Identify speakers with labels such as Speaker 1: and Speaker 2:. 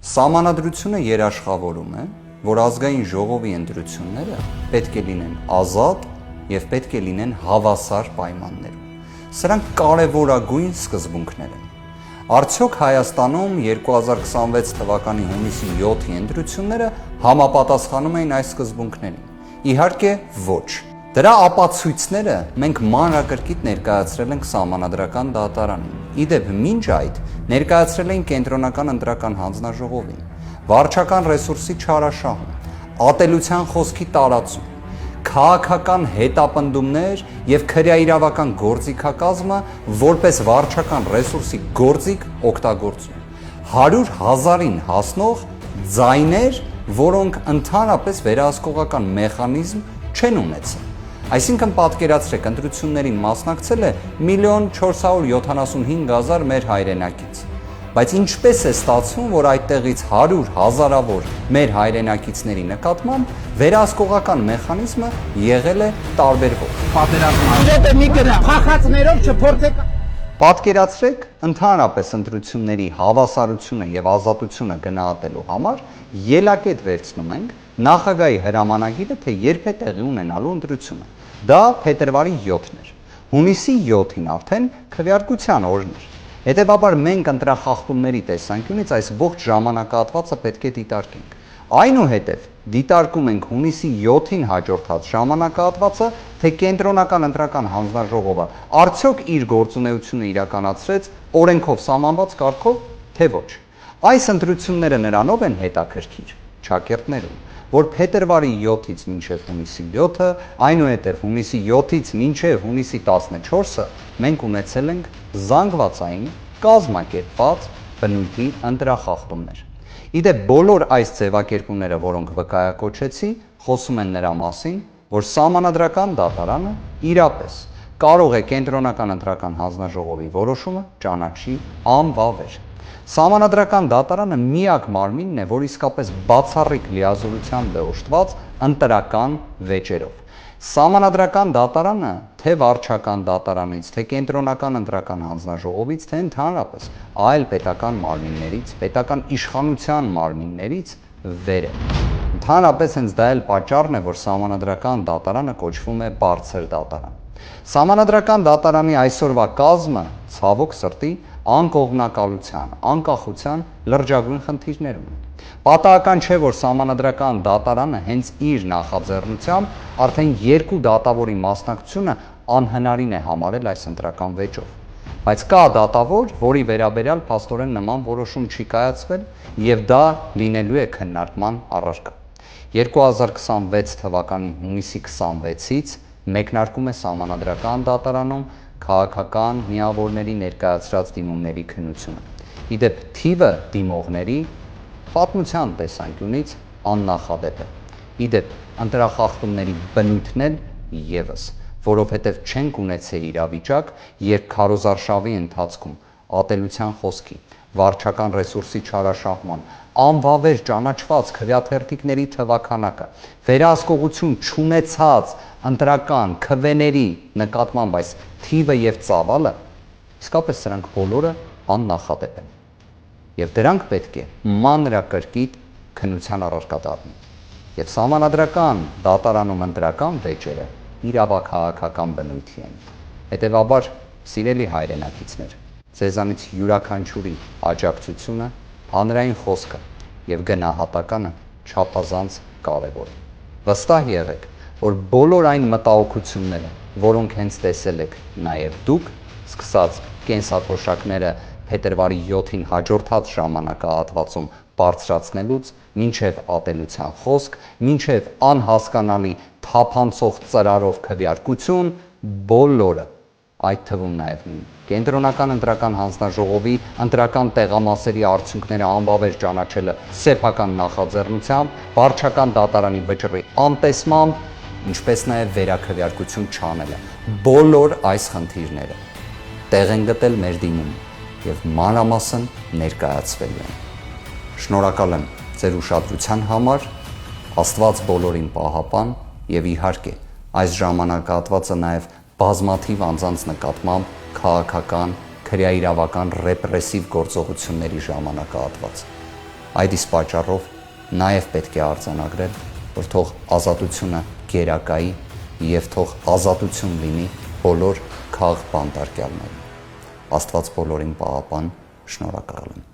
Speaker 1: Սահմանադրությունը երաշխավորում է, որ ազգային ժողովի ընտրությունները պետք է լինեն ազատ և պետք է լինեն հավասար պայմաններում։ Սրանք կարևորագույն սկզբունքներ են։ Արդյոք Հայաստանում 2026 թվականի հունիսի 7-ի ընտրությունները համապատասխանում էին այս սկզբունքներին։ Իհարկե ոչ։ Դրա ապացույցները մենք մանրակրկիտ ներկայացրել ենք Սահմանադրական դատարանին։ Իդեպ մինչ այդ ներկայացրել էին Կենտրոնական ընտրական հանձնաժողովին, վարչական ռեսուրսի չարաշահում, ատելության խոսքի տարածում, քաղաքական հետապնդումներ և քրեաիրավական գործիքակազմը որպես վարչական ռեսուրսի գործիք օգտագործում, 100,000-ին հասնող ձայներ, որոնք ընդհանրապես վերահսկողական մեխանիզմ չեն ունեցել։ Այսինքն պատկերացրեք, ընտրություններին մասնակցել է 1,475,000 մեր հայրենակից։ Բայց ինչպես է ստացվում, որ այդտեղից 100,000-ավոր մեր հայրենակիցների նկատմամբ վերահսկողական մեխանիզմը եղել է տարբերվող։ Պատկերացրեք, ընդհանրապես ընտրությունների հավասարությունը և ազատությունը գնահատելու համար ելակետ վերցնում ենք նախագահի հրամանագիրը, թե երբ է տեղի ունենալու ընտրությունը։ Դա փետրվարի 7-ն էր։ Հունիսի 7-ին արդեն քվեարկության օրն էր։ Հետևաբար մենք ընտրախախտումների տեսանկյունից այս ողջ ժամանակահատվածը պետք է դիտարկենք։ Այնուհետև դիտարկում ենք հունիսի 7-ին հաջորդած ժամանակահատվածը, թե Կենտրոնական ընտրական հանձնաժողովը արդյոք իր գործունեությունը իրականացրեց օրենքով սահմանված կարգով, թե ոչ։ Այս ընտրությունները նրանով են հետաքրքիր, ճակերտներում, որ փետրվարի 7-ից մինչև հունիսի 7-ը, այնուհետև հունիսի 7-ից մինչև հունիսի 14-ը մենք ունեցել ենք զանգվածային կազմակերպված բնույթի ընտրախախտումներ։ Իդեպ բոլոր այս ձևակերպումները, որոնք վկայակոչեցի, խոսում են նրա մասին, որ Սահմանադրական դատարանը իրապես կարող է Կենտրոնական ընտրական հանձնաժողովի որոշումը ճանաչի անվավեր։ Սահմանադրական դատարանը միակ մարմինն է, որ իսկապես բացառիկ լիազորությամբ է օժտված ընտրական վեճերով։ Սահմանադրական դատարանը թե վարչական դատարանից, թե Կենտրոնական ընտրական հանձնաժողովից, թե ընդհանրապես այլ պետական մարմիններից, պետական իշխանության մարմիններից վեր է։ Ընդհանրապես հենց դա էլ պատճառն է, որ Սահմանադրական դատարանը կոչվում է բարձր դատարան։ Սահմանադրական դատարանի այսօրվա կազմը, ցավոք սրտի, անկողմնակալության, անկախության լրջագույն խնդիրներ ունի։ Պատահական չէ, որ Սահմանադրական դատարանը հենց իր նախաձեռնությամբ արդեն 2 դատավորի մասնակցությունը անհնարին է համարել այս ընտրական վեճով։ Բայց կա դատավոր, որի վերաբերյալ փաստորեն նման որոշում չի կայացվել, և դա լինելու է քննարկման առարկա։ 2026 թվականի հունիսի 26-ից մեկնարկում է Սահմանադրական դատարանում քաղաքական միավորների ներկայացրած դիմումների քննությունը։ Իդեպ թիվը դիմողների պատմության տեսանկյունից աննախադեպ է։ Իդեպ ընտրախախտումների բնույթն էլ ևս, որովհետև չենք ունեցել իրավիճակ, երբ քարոզարշավի ընթացքում ատելության խոսքի, վարչական ռեսուրսի չարաշահման, անվավեր ճանաչված քվեաթերթիկների թվաքանակը, վերահսկողություն չունեցած ընտրական քվեների նկատմամբ այս թիվը և ծավալը, իսկապես սրանք բոլորը աննախադեպ են։ Եվ դրանք պետք է մանրակրկիտ քննության առարկա դառնան։ Եվ Սահմանադրական դատարանում ընտրական վեճերը իրավաքաղաքական բնույթի են։ Հետևաբար, սիրելի հայրենակիցներ, ձեզանից յուրաքանչյուրի աջակցությունը, հանրային խոսքը և գնահատականը չափազանց կարևոր է։ Վստահ եղեք, որ բոլոր այն մտահոգությունները, որոնք հենց տեսել եք նաև դուք, սկսած կենսաթոշակները փետրվարի 7-ին հաջորդած ժամանակահատվածում բարձրացնելուց, մինչև ատելության խոսք, մինչև անհասկանալի թափանցող ծրարով քվեարկություն, բոլորը, այդ թվում նաև Կենտրոնական ընտրական հանձնաժողովի ընտրական տեղամասերի արդյունքները անվավեր ճանաչելը սեփական նախաձեռնությամբ, վարչական դատարանի վճռի անտեսմամբ, ինչպես նաև վերաքվեարկություն չանելը, բոլոր այս խնդիրները տեղ են գտել մեր դիմումում և մանրամասն ներկայացվելու են։ Շնորհակալ եմ ձեր ուշադրության համար, Աստված բոլորին պահապան և իհարկե այս ժամանակահատվածը նաև բազմաթիվ անձանց նկատմամբ քաղաքական, քրեաիրավական ռեպրեսիվ գործողությունների ժամանակահատված։ Այդ իսկ պատճառով նաև պետք է արձանագրել, որ թող ազատությունը գերակայի եւ թող ազատություն լինի բոլոր քաղ բանտարկյալներին։ Աստված բոլորին պահապան, շնորհակալ եմ։